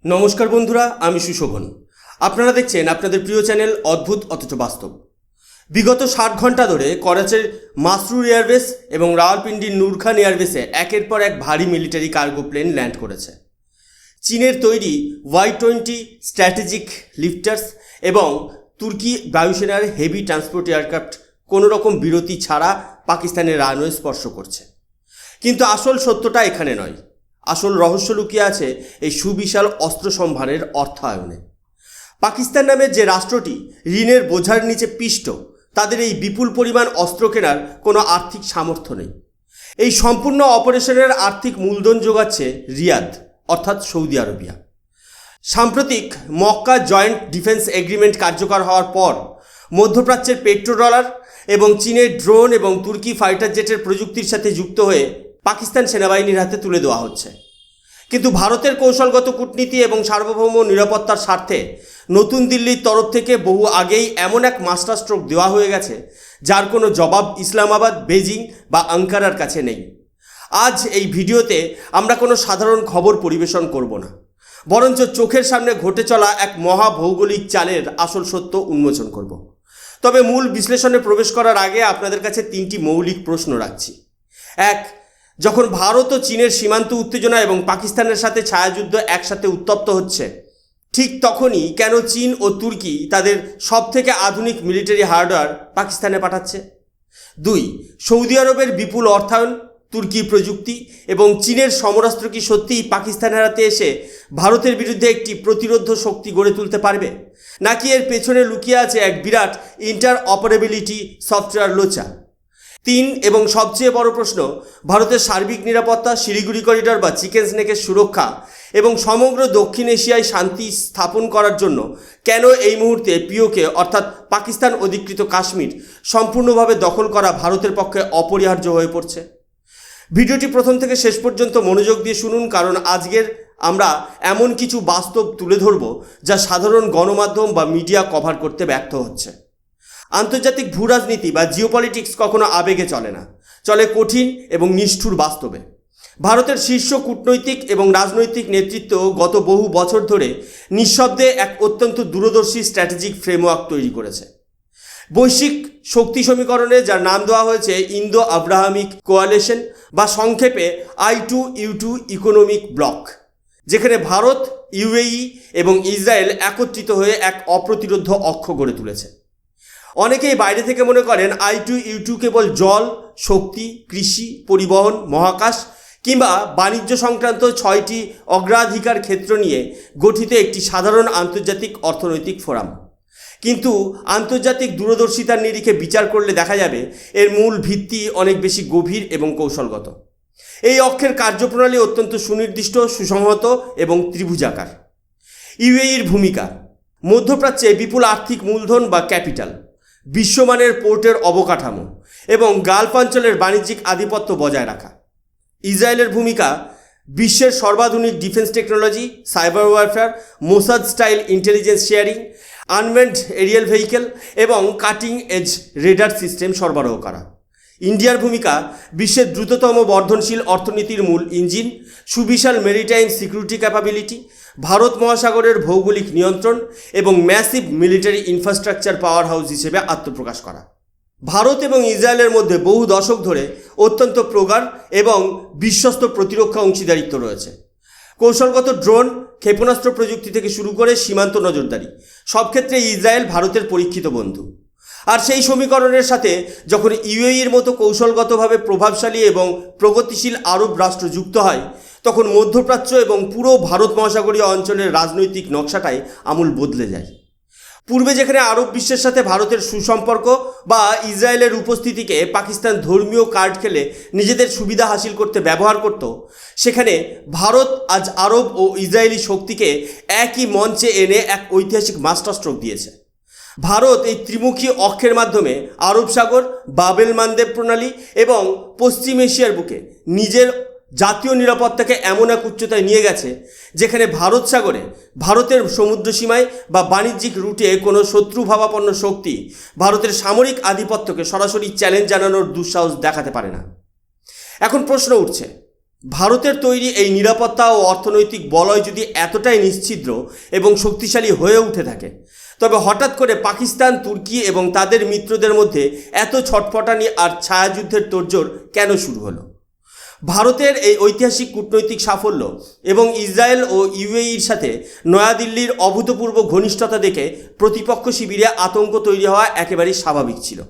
নমস্কার বন্ধুরা, আমি সুশোভন। আপনারা দেখছেন আপনাদের প্রিয় চ্যানেল অদ্ভুত অথচ বাস্তব। বিগত 60 ঘন্টা ধরে করাচির মাসরুর এয়ারবেস এবং রাওয়ালপিন্ডির নূর খান এয়ারবেসে একের পর এক ভারী মিলিটারি কার্গো প্লেন ল্যান্ড করেছে। চীনের তৈরি Y-20 স্ট্র্যাটেজিক লিফটার্স এবং তুর্কি বায়ুসেনার হেভি ট্রান্সপোর্ট এয়ারক্রাফট কোনো রকম বিরতি ছাড়া পাকিস্তানের রানওয়ে স্পর্শ করছে। কিন্তু আসল সত্যটা এখানে নয়। আসল রহস্য লুকিয়ে আছে এই সুবিশাল অস্ত্র সম্ভারের অর্থায়নে। পাকিস্তান নামের যে রাষ্ট্রটি ঋণের বোঝার নিচে পিষ্ট, তাদের এই বিপুল পরিমাণ অস্ত্র কেনার কোনো আর্থিক সামর্থ্য নেই। এই সম্পূর্ণ অপারেশনের আর্থিক মূলধন যোগাচ্ছে রিয়াদ অর্থাৎ সৌদি আরবিয়া। সাম্প্রতিক মক্কা জয়েন্ট ডিফেন্স এগ্রিমেন্ট কার্যকর হওয়ার পর মধ্যপ্রাচ্যের পেট্রোডলার এবং চীনের ড্রোন এবং তুর্কি ফাইটার জেটের প্রযুক্তির সাথে যুক্ত হয়ে পাকিস্তান সেনাবাহিনীর হাতে তুলে দেওয়া হচ্ছে। কিন্তু ভারতের কৌশলগত কূটনীতি এবং সার্বভৌম নিরাপত্তার স্বার্থে নতুন দিল্লির তরফ থেকে বহু আগেই এমন এক মাস্টার স্ট্রোক দেওয়া হয়ে গেছে যার কোনো জবাব ইসলামাবাদ, বেজিং বা আঙ্কারার কাছে নেই। আজ এই ভিডিওতে আমরা কোনো সাধারণ খবর পরিবেশন করব না, বরঞ্চ চোখের সামনে ঘটে চলা এক মহাভৌগোলিক চালের আসল সত্য উন্মোচন করব। তবে মূল বিশ্লেষণে প্রবেশ করার আগে আপনাদের কাছে 3টি মৌলিক প্রশ্ন রাখছি। 1. যখন ভারত ও চীনের সীমান্ত উত্তেজনা এবং পাকিস্তানের সাথে ছায়াযুদ্ধ একসাথে উত্তপ্ত হচ্ছে, ঠিক তখনই কেন চীন ও তুর্কি তাদের সবথেকে আধুনিক মিলিটারি হার্ডওয়্যার পাকিস্তানে পাঠাচ্ছে? 2. সৌদি আরবের বিপুল অর্থায়ন, তুর্কি প্রযুক্তি এবং চীনের সমরাস্ত্র কি সত্যিই পাকিস্তানের হাতে এসে ভারতের বিরুদ্ধে একটি প্রতিরোধ শক্তি গড়ে তুলতে পারবে, নাকি এর পেছনে লুকিয়ে আছে এক বিরাট ইন্টার অপারেবিলিটি সফটওয়্যার লোচা? 3 এবং সবচেয়ে বড় প্রশ্ন, ভারতের সার্বিক নিরাপত্তা, শিলিগুড়ি করিডর বা চিকেন স্নেকের সুরক্ষা এবং সমগ্র দক্ষিণ এশিয়ায় শান্তি স্থাপন করার জন্য কেন এই মুহূর্তে পিওকে অর্থাৎ পাকিস্তান অধিকৃত কাশ্মীর সম্পূর্ণভাবে দখল করা ভারতের পক্ষে অপরিহার্য হয়ে পড়ছে? ভিডিওটি প্রথম থেকে শেষ পর্যন্ত মনোযোগ দিয়ে শুনুন, কারণ আজকের আমরা এমন কিছু বাস্তব তুলে ধরব যা সাধারণ গণমাধ্যম বা মিডিয়া কভার করতে ব্যর্থ হচ্ছে। আন্তর্জাতিক ভূরাজনীতি বা জিওপলিটিক্স কখনো আবেগে চলে না, চলে কঠিন এবং নিষ্ঠুর বাস্তবে। ভারতের শীর্ষ কূটনৈতিক এবং রাজনৈতিক নেতৃত্ব গত বহু বছর ধরে নিঃশব্দে এক অত্যন্ত দূরদর্শী স্ট্র্যাটেজিক ফ্রেমওয়ার্ক তৈরি করেছে। বৈশ্বিক শক্তি সমীকরণে যার নাম দেওয়া হয়েছে ইন্দো আব্রাহামিক কোয়ালিশন বা সংক্ষেপে I2U2 ইকোনমিক ব্লক, যেখানে ভারত, ইউএই এবং ইসরায়েল একত্রিত হয়ে এক অপ্রতিরোধ্য অক্ষ গড়ে তুলেছে। অনেকেই বাইরে থেকে মনে করেন I2U2 কেবল জল, শক্তি, কৃষি, পরিবহন, মহাকাশ কিংবা বাণিজ্য সংক্রান্ত 6টি অগ্রাধিকার ক্ষেত্র নিয়ে গঠিত একটি সাধারণ আন্তর্জাতিক অর্থনৈতিক ফোরাম। কিন্তু আন্তর্জাতিক দূরদর্শিতার নিরিখে বিচার করলে দেখা যাবে এর মূল ভিত্তি অনেক বেশি গভীর এবং কৌশলগত। এই অক্ষের কার্যপ্রণালী অত্যন্ত সুনির্দিষ্ট, সুসংহত এবং ত্রিভুজাকার। ইউএইর ভূমিকা: মধ্যপ্রাচ্যে বিপুল আর্থিক মূলধন বা ক্যাপিটাল, বিশ্বমানের পোর্টের অবকাঠামো এবং গালফ অঞ্চলের বাণিজ্যিক আধিপত্য বজায় রাখা। ইসরায়েলের ভূমিকা: বিশ্বের সর্বাধুনিক defence technology, cyber warfare, Mossad style intelligence sharing, unmanned aerial vehicle এবং কাটিং এজ রেডার সিস্টেম সরবরাহ করা। ইন্ডিয়ার ভূমিকা: বিশ্বের দ্রুততম বর্ধনশীল অর্থনীতির মূল ইঞ্জিন, সুবিশাল মেরিটাইম সিকিউরিটি ক্যাপাবিলিটি, ভারত মহাসাগরের ভৌগোলিক নিয়ন্ত্রণ এবং massive military infrastructure power house হিসেবে আত্মপ্রকাশ করা। ভারত এবং ইসরায়েলের মধ্যে বহু দশক ধরে অত্যন্ত প্রগাঢ় এবং বিশ্বস্ত প্রতিরক্ষা অংশীদারিত্ব রয়েছে। কৌশলগত ড্রোন, ক্ষেপণাস্ত্র প্রযুক্তি থেকে শুরু করে সীমান্ত নজরদারি, সব ক্ষেত্রে ইসরায়েল ভারতের পরীক্ষিত বন্ধু। আর সেই সমীকরণের সাথে যখন ইউএইর মতো কৌশলগতভাবে প্রভাবশালী এবং প্রগতিশীল আরব রাষ্ট্র যুক্ত হয়, তখন মধ্যপ্রাচ্য এবং পুরো ভারত মহাসাগরীয় অঞ্চলের রাজনৈতিক নকশাটাই আমূল বদলে যায়। পূর্বে যেখানে আরব বিশ্বের সাথে ভারতের সুসম্পর্ক বা ইসরায়েলের উপস্থিতিকে পাকিস্তান ধর্মীয় কার্ড খেলে নিজেদের সুবিধা হাসিল করতে ব্যবহার করত, সেখানে ভারত আজ আরব ও ইসরায়েলি শক্তিকে একই মঞ্চে এনে এক ঐতিহাসিক মাস্টার স্ট্রোক দিয়েছে। ভারত এই ত্রিমুখী অক্ষের মাধ্যমে আরব সাগর, বাবেল মানদেব প্রণালী এবং পশ্চিম এশিয়ার বুকে নিজের জাতীয় নিরাপত্তাকে এমন এক উচ্চতায় নিয়ে গেছে যেখানে ভারত সাগরে, ভারতের সমুদ্র সীমায় বা বাণিজ্যিক রুটে কোনো শত্রুভাবাপন্ন শক্তি ভারতের সামরিক আধিপত্যকে সরাসরি চ্যালেঞ্জ জানানোর দুঃসাহস দেখাতে পারে না। এখন প্রশ্ন উঠছে, ভারতের তৈরি এই নিরাপত্তা ও অর্থনৈতিক বলয় যদি এতটাই নিশ্ছিদ্র এবং শক্তিশালী হয়ে উঠে থাকে, তবে হঠাৎ করে পাকিস্তান, তুর্কি এবং তাদের মিত্রদের মধ্যে এত ছটফটানি আর ছায়াযুদ্ধের তোড়জোড় কেন শুরু হলো? ভারতের এই ঐতিহাসিক কূটনৈতিক সাফল্য এবং ইসরায়েল ও ইউএইর সাথে নয়াদিল্লির অভূতপূর্ব ঘনিষ্ঠতা দেখে প্রতিপক্ষ শিবিরে আতঙ্ক তৈরি হওয়া একেবারেই স্বাভাবিক ছিল।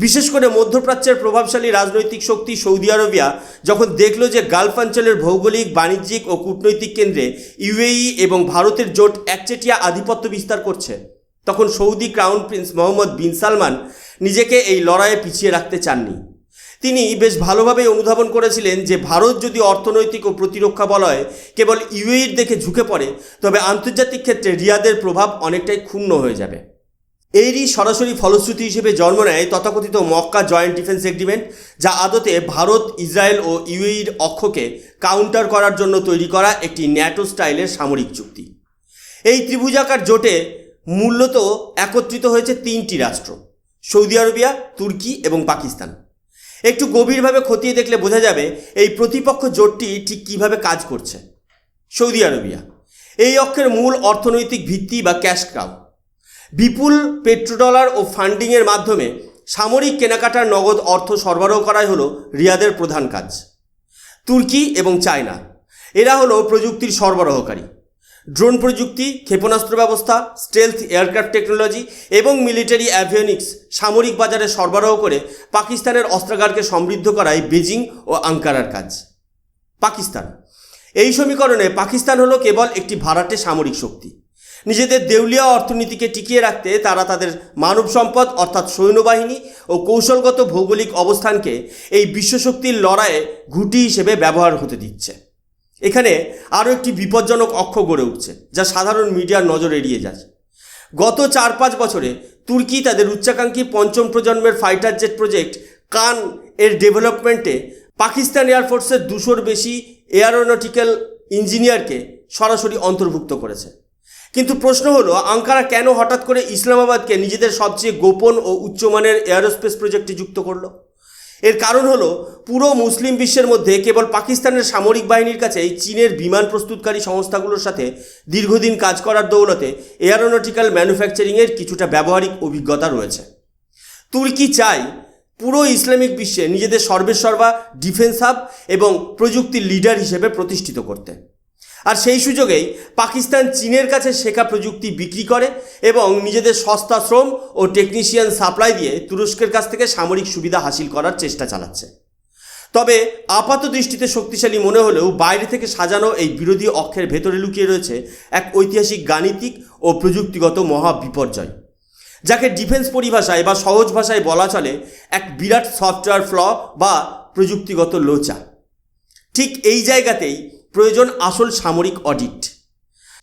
বিশেষ করে মধ্যপ্রাচ্যের প্রভাবশালী রাজনৈতিক শক্তি সৌদি আরবিয়া যখন দেখল যে গালফ অঞ্চলের ভৌগোলিক, বাণিজ্যিক ও কূটনৈতিক কেন্দ্রে ইউএই এবং ভারতের জোট একচেটিয়া আধিপত্য বিস্তার করছে, তখন সৌদি ক্রাউন প্রিন্স মোহাম্মদ বিন সালমান নিজেকে এই লড়াইয়ে পিছিয়ে রাখতে চাননি। তিনি বেশ ভালোভাবেই অনুধাবন করেছিলেন যে ভারত যদি অর্থনৈতিক ও প্রতিরক্ষা বলয়ে কেবল ইউএইর দেখে ঝুঁকে পড়ে, তবে আন্তর্জাতিক ক্ষেত্রে রিয়াদের প্রভাব অনেকটাই ক্ষুণ্ণ হয়ে যাবে। এরই সরাসরি ফলশ্রুতি হিসেবে জন্ম নেয় তথাকথিত মক্কা জয়েন্ট ডিফেন্স এগ্রিমেন্ট, যা আদতে ভারত, ইসরায়েল ও ইউএইর অক্ষকে কাউন্টার করার জন্য তৈরি করা একটি ন্যাটো স্টাইলের সামরিক চুক্তি। এই ত্রিভুজাকার জোটে মূলত একত্রিত হয়েছে তিনটি রাষ্ট্র: সৌদি আরবিয়া, তুর্কি এবং পাকিস্তান। একটু গভীরভাবে খতিয়ে দেখলে বোঝা যাবে এই প্রতিপক্ষ জোটটি ঠিক কীভাবে কাজ করছে। সৌদি আরবিয়া এই অক্ষের মূল অর্থনৈতিক ভিত্তি বা ক্যাশ কাউ। বিপুল পেট্রোডলার ও ফান্ডিংয়ের মাধ্যমে সামরিক কেনাকাটার নগদ অর্থ সরবরাহ করাই হলো রিয়াদের প্রধান কাজ। তুর্কি এবং চায়না এরা হলো প্রযুক্তির সরবরাহকারী। ড্রোন প্রযুক্তি, ক্ষেপণাস্ত্র ব্যবস্থা, স্টেলথ এয়ারক্রাফট টেকনোলজি এবং মিলিটারি অ্যাভিওনিক্স সামরিক বাজারে সরবরাহ করে পাকিস্তানের অস্ত্রাগারকে সমৃদ্ধ করাই বেজিং ও আঙ্কারার কাজ। পাকিস্তান এই সমীকরণে পাকিস্তান হলো কেবল একটি ভাড়াটে সামরিক শক্তি। নিজেদের দেউলিয়া অর্থনীতিকে টিকিয়ে রাখতে তারা তাদের মানব সম্পদ অর্থাৎ সৈন্যবাহিনী ও কৌশলগত ভৌগোলিক অবস্থানকে এই বিশ্বশক্তির লড়াইয়ে ঘুঁটি হিসেবে ব্যবহার হতে দিচ্ছে। এখানে আরও একটি বিপজ্জনক অক্ষ গড়ে উঠছে, যা সাধারণ মিডিয়ার নজর এড়িয়ে যাচ্ছে। গত 4-5 বছরে তুর্কি তাদের উচ্চাকাঙ্ক্ষী পঞ্চম প্রজন্মের ফাইটার জেট প্রজেক্ট কান এর ডেভেলপমেন্টে পাকিস্তান এয়ারফোর্সের 200-র বেশি এয়ারোনটিক্যাল ইঞ্জিনিয়ারকে সরাসরি অন্তর্ভুক্ত করেছে। কিন্তু প্রশ্ন হলো, আঙ্কারা কেন হঠাৎ করে ইসলামাবাদকে নিজেদের সবচেয়ে গোপন ও উচ্চমানের এয়ারোস্পেস প্রজেক্টে যুক্ত করলো? এর কারণ হলো, পুরো মুসলিম বিশ্বের মধ্যে কেবল পাকিস্তানের সামরিক বাহিনীর কাছেই চীনের বিমান প্রস্তুতকারী সংস্থাগুলোর সাথে দীর্ঘদিন কাজ করার দৌলতে এয়ারোনটিক্যাল ম্যানুফ্যাকচারিংয়ের কিছুটা ব্যবহারিক অভিজ্ঞতা রয়েছে। তুর্কি চায় পুরো ইসলামিক বিশ্বে নিজেদের সর্বেসর্বা ডিফেন্স হাব এবং প্রযুক্তির লিডার হিসেবে প্রতিষ্ঠিত করতে। আর সেই সুযোগেই পাকিস্তান চীনের কাছে শেখা প্রযুক্তি বিক্রি করে এবং নিজেদের সস্তা শ্রম ও টেকনিশিয়ান সাপ্লাই দিয়ে তুরস্কের কাছ থেকে সামরিক সুবিধা হাসিল করার চেষ্টা চালাচ্ছে। তবে আপাত দৃষ্টিতে শক্তিশালী মনে হলেও বাইরে থেকে সাজানো এই বিরোধী অক্ষের ভেতরে লুকিয়ে রয়েছে এক ঐতিহাসিক গাণিতিক ও প্রযুক্তিগত মহা বিপর্যয়, যাকে ডিফেন্স পরিভাষায় বা সহজ ভাষায় বলা চলে এক বিরাট সফটওয়্যার ফ্ল বা প্রযুক্তিগত লোচা। ঠিক এই জায়গাতেই প্রয়োজন আসল সামরিক অডিট।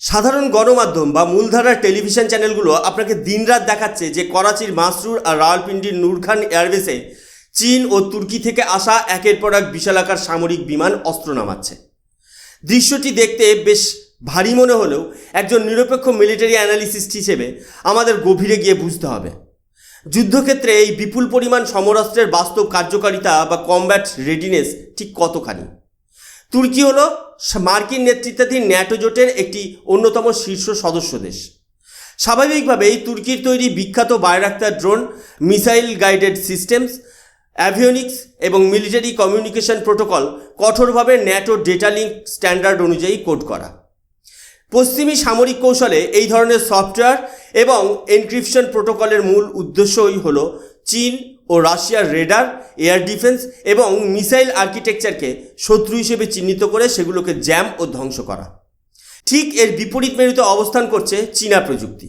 সাধারণ গণমাধ্যম বা মূলধারার টেলিভিশন চ্যানেলগুলো আপনাকে দিনরাত দেখাচ্ছে যে করাচির মাসরুর আর রাওয়ালপিন্ডির নূর খান এয়ারবেসে চীন ও তুর্কি থেকে আসা একের পর এক বিশালাকার সামরিক বিমান অস্ত্র নামাচ্ছে। দৃশ্যটি দেখতে বেশ ভারী মনে হলেও একজন নিরপেক্ষ মিলিটারি অ্যানালিস্ট হিসেবে আমাদের গভীরে গিয়ে বুঝতে হবে যুদ্ধক্ষেত্রে এই বিপুল পরিমাণ সমরাস্ত্রের বাস্তব কার্যকারিতা বা কমব্যাট রেডিনেস ঠিক কতখানি। তুর্কি হলো মার্কিন নেতৃত্বাধীন ন্যাটো জোটের একটি অন্যতম শীর্ষ সদস্য দেশ। স্বাভাবিকভাবেই তুর্কির তৈরি বিখ্যাত Bayraktar drone, missile guided systems, avionics এবং মিলিটারি কমিউনিকেশন প্রোটোকল কঠোরভাবে ন্যাটো ডেটা লিঙ্ক স্ট্যান্ডার্ড অনুযায়ী কোড করা। পশ্চিমী সামরিক কৌশলে এই ধরনের সফটওয়্যার এবং এনক্রিপশন প্রোটোকলের মূল উদ্দেশ্যই হল চীন ও রাশিয়ার রেডার, এয়ার ডিফেন্স এবং মিসাইল আর্কিটেকচারকে শত্রু হিসেবে চিহ্নিত করে সেগুলোকে জ্যাম ও ধ্বংস করা। ঠিক এর বিপরীত মেরুতে অবস্থান করছে চীনা প্রযুক্তি।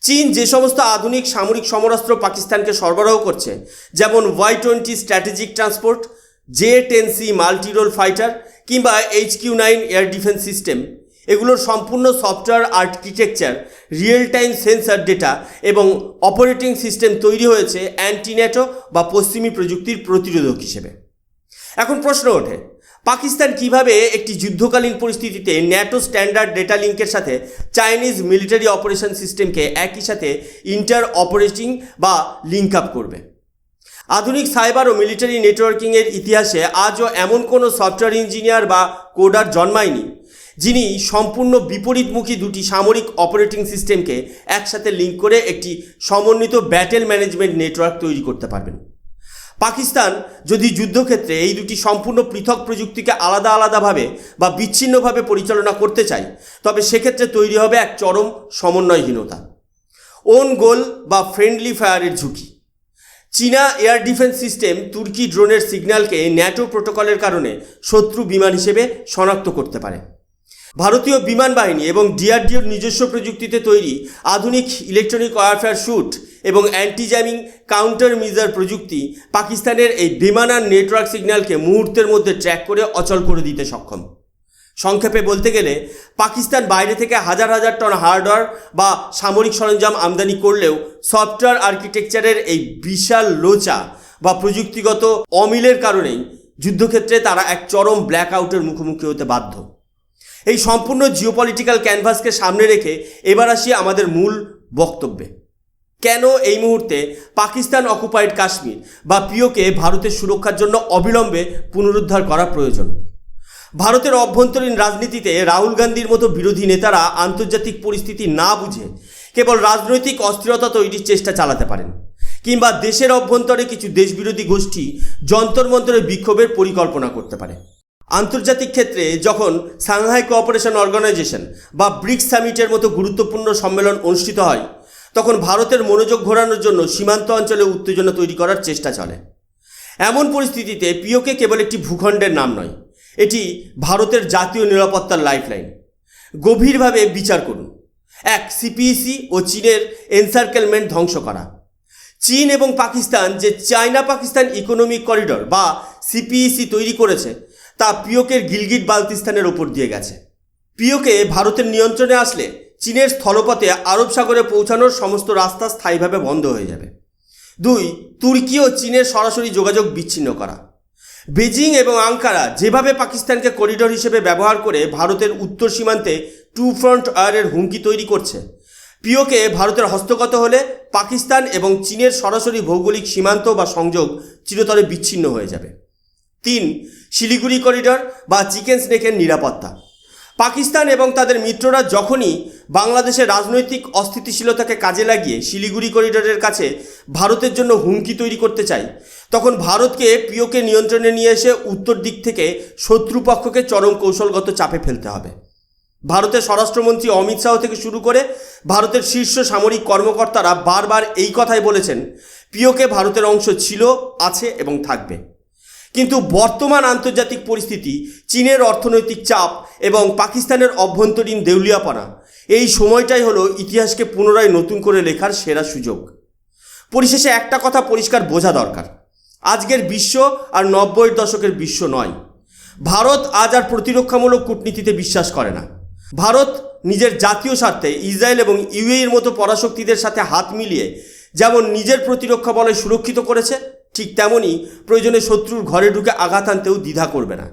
চীন যে সমস্ত আধুনিক সামরিক সমরাস্ত্র পাকিস্তানকে সরবরাহ করছে, যেমন Y-20 strategic transport, J-10C multirole fighter কিংবা HQ-9 এয়ার ডিফেন্স সিস্টেম, এগুলোর সম্পূর্ণ software architecture, real time sensor data এবং অপারেটিং সিস্টেম তৈরি হয়েছে অ্যান্টি-ন্যাটো বা পশ্চিমী প্রযুক্তির প্রতিরোধক হিসেবে। এখন প্রশ্ন ওঠে, পাকিস্তান কিভাবে একটি যুদ্ধকালীন পরিস্থিতিতে ন্যাটো স্ট্যান্ডার্ড ডেটা লিঙ্কের সাথে চাইনিজ মিলিটারি অপারেশন সিস্টেমকে একই সাথে ইন্টার অপারেটিং বা লিঙ্ক আপ করবে? আধুনিক সাইবার ও মিলিটারি নেটওয়ার্কিংয়ের ইতিহাসে আজও এমন কোনো সফটওয়্যার ইঞ্জিনিয়ার বা কোডার জন্মায়নি যিনি সম্পূর্ণ বিপরীতমুখী দুটি সামরিক অপারেটিং সিস্টেমকে একসাথে লিঙ্ক করে একটি সমন্বিত ব্যাটেল ম্যানেজমেন্ট নেটওয়ার্ক তৈরি করতে পারবেন। পাকিস্তান যদি যুদ্ধক্ষেত্রে এই দুটি সম্পূর্ণ পৃথক প্রযুক্তিকে আলাদা আলাদাভাবে বা বিচ্ছিন্নভাবে পরিচালনা করতে চায়, তবে সেক্ষেত্রে তৈরি হবে এক চরম সমন্বয়হীনতা, ওন গোল বা ফ্রেন্ডলি ফায়ারের ঝুঁকি। চীনা এয়ার ডিফেন্স সিস্টেম তুর্কি ড্রোনের সিগন্যালকে ন্যাটো প্রোটোকলের কারণে শত্রু বিমান হিসেবে শনাক্ত করতে পারে। ভারতীয় বিমান বাহিনী এবং ডিআরডিওর নিজস্ব প্রযুক্তিতে তৈরি আধুনিক ইলেকট্রনিক ওয়ারফেয়ার স্যুট এবং অ্যান্টি জ্যামিং কাউন্টার মিজার প্রযুক্তি পাকিস্তানের এই বেমানান নেটওয়ার্ক সিগন্যালকে মুহূর্তের মধ্যে ট্র্যাক করে অচল করে দিতে সক্ষম। সংক্ষেপে বলতে গেলে পাকিস্তান বাইরে থেকে হাজার হাজার টন হার্ডওয়্যার বা সামরিক সরঞ্জাম আমদানি করলেও সফটওয়্যার আর্কিটেকচারের এই বিশাল লোচা বা প্রযুক্তিগত অমিলের কারণেই যুদ্ধক্ষেত্রে তারা এক চরম ব্ল্যাক আউটের মুখোমুখি হতে বাধ্য। এই সম্পূর্ণ জিওপলিটিক্যাল ক্যানভাসকে সামনে রেখে এবার আসি আমাদের মূল বক্তব্যে। কেন এই মুহূর্তে পাকিস্তান অকুপাইড কাশ্মীর বা পিওকে ভারতের সুরক্ষার জন্য অবিলম্বে পুনরুদ্ধার করা প্রয়োজন? ভারতের অভ্যন্তরীণ রাজনীতিতে রাহুল গান্ধীর মতো বিরোধী নেতারা আন্তর্জাতিক পরিস্থিতি না বুঝে কেবল রাজনৈতিক অস্থিরতা তৈরির চেষ্টা চালাতে পারেন, কিংবা দেশের অভ্যন্তরে কিছু দেশবিরোধী গোষ্ঠী যন্তরমন্তরে বিক্ষোভের পরিকল্পনা করতে পারে। আন্তর্জাতিক ক্ষেত্রে যখন সাংহাই কোঅপারেশন অর্গানাইজেশন বা ব্রিক্স সামিটের মতো গুরুত্বপূর্ণ সম্মেলন অনুষ্ঠিত হয়, তখন ভারতের মনোযোগ ঘোরানোর জন্য সীমান্ত অঞ্চলে উত্তেজনা তৈরি করার চেষ্টা চলে। এমন পরিস্থিতিতে পিওকে কেবল একটি ভূখণ্ডের নাম নয়, এটি ভারতের জাতীয় নিরাপত্তার লাইফলাইন। গভীরভাবে বিচার করুন। এক, সিপিইসি ও চীনের এনসার্কেলমেন্ট ধ্বংস করা। চীন এবং পাকিস্তান যে চায়না পাকিস্তান ইকোনমিক করিডর বা সিপিইসি তৈরি করেছে তা পিওকের গিলগিট বালতিস্তানের ওপর দিয়ে গেছে। পিওকে ভারতের নিয়ন্ত্রণে আসলে চীনের স্থলপথে আরব সাগরে পৌঁছানোর সমস্ত রাস্তা স্থায়ীভাবে বন্ধ হয়ে যাবে। 2, তুর্কি ও চীনের সরাসরি যোগাযোগ বিচ্ছিন্ন করা। বেজিং এবং আঙ্কারা যেভাবে পাকিস্তানকে করিডর হিসেবে ব্যবহার করে ভারতের উত্তর সীমান্তে টু ফ্রন্ট ওয়ারের হুমকি তৈরি করছে, পিওকে ভারতের হস্তগত হলে পাকিস্তান এবং চীনের সরাসরি ভৌগোলিক সীমান্ত বা সংযোগ চিরতরে বিচ্ছিন্ন হয়ে যাবে। 3, শিলিগুড়ি করিডর বা চিকেন স্নেকের নিরাপত্তা। পাকিস্তান এবং তাদের মিত্ররা যখনই বাংলাদেশের রাজনৈতিক অস্থিতিশীলতাকে কাজে লাগিয়ে শিলিগুড়ি করিডরের কাছে ভারতের জন্য হুমকি তৈরি করতে চায়, তখন ভারতকে পিওকে নিয়ন্ত্রণে নিয়ে এসে উত্তর দিক থেকে শত্রুপক্ষকে চরম কৌশলগত চাপে ফেলতে হবে। ভারতের স্বরাষ্ট্রমন্ত্রী অমিত শাহ থেকে শুরু করে ভারতের শীর্ষ সামরিক কর্মকর্তারা বারবার এই কথাই বলেছেন, পিওকে ভারতের অংশ ছিল, আছে এবং থাকবে। কিন্তু বর্তমান আন্তর্জাতিক পরিস্থিতি, চীনের অর্থনৈতিক চাপ এবং পাকিস্তানের অভ্যন্তরীণ দেউলিয়াপনা, এই সময়টাই হলো ইতিহাসকে পুনরায় নতুন করে লেখার সেরা সুযোগ। পরিশেষে একটা কথা পরিষ্কার বোঝা দরকার, আজকের বিশ্ব আর 90-এর দশকের বিশ্ব নয়। ভারত আজ আর প্রতিরক্ষামূলক কূটনীতিতে বিশ্বাস করে না। ভারত নিজের জাতীয় স্বার্থে ইসরায়েল এবং ইউএইর মতো পরাশক্তিদের সাথে হাত মিলিয়ে যেমন নিজের প্রতিরক্ষা বলয় সুরক্ষিত করেছে, ঠিক তেমনই প্রয়োজনে শত্রুর ঘরে ঢুকে আঘাত আনতেও দ্বিধা করবে না।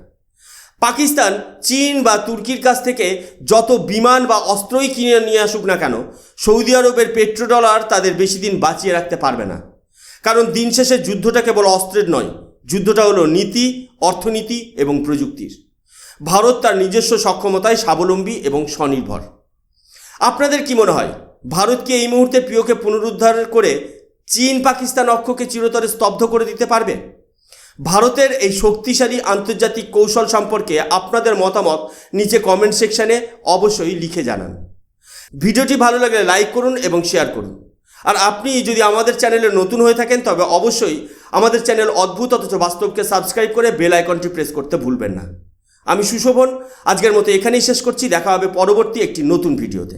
পাকিস্তান চীন বা তুর্কির কাছ থেকে যত বিমান বা অস্ত্রই কিনে নিয়ে আসুক না কেন, সৌদি আরবের পেট্রোডলার তাদের বেশি দিন বাঁচিয়ে রাখতে পারবে না। কারণ দিন শেষে যুদ্ধটা কেবল অস্ত্রের নয়, যুদ্ধটা হলো নীতি, অর্থনীতি এবং প্রযুক্তির। ভারত তার নিজস্ব সক্ষমতায় স্বাবলম্বী এবং স্বনির্ভর। আপনাদের কি মনে হয়, ভারত কি এই মুহূর্তে পিওকে পুনরুদ্ধার করে চীন পাকিস্তান অক্ষকে চিরতরে স্তব্ধ করে দিতে পারবে? ভারতের এই শক্তিশালী আন্তর্জাতিক কৌশল সম্পর্কে আপনাদের মতামত নিচে কমেন্ট সেকশানে অবশ্যই লিখে জানান। ভিডিওটি ভালো লাগলে লাইক করুন এবং শেয়ার করুন। আর আপনি যদি আমাদের চ্যানেলে নতুন হয়ে থাকেন তবে অবশ্যই আমাদের চ্যানেল অদ্ভুত অথচ বাস্তবকে সাবস্ক্রাইব করে বেল আইকনটি প্রেস করতে ভুলবেন না। আমি সুশোভন, আজকের মতো এখানেই শেষ করছি। দেখা হবে পরবর্তী একটি নতুন ভিডিওতে।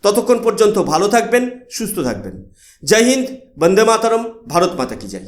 ততক্ষণ পর্যন্ত ভালো থাকবেন, সুস্থ থাকবেন। জয় হিন্দ, বন্দে মাতরম, ভারত মাতা কি জয়।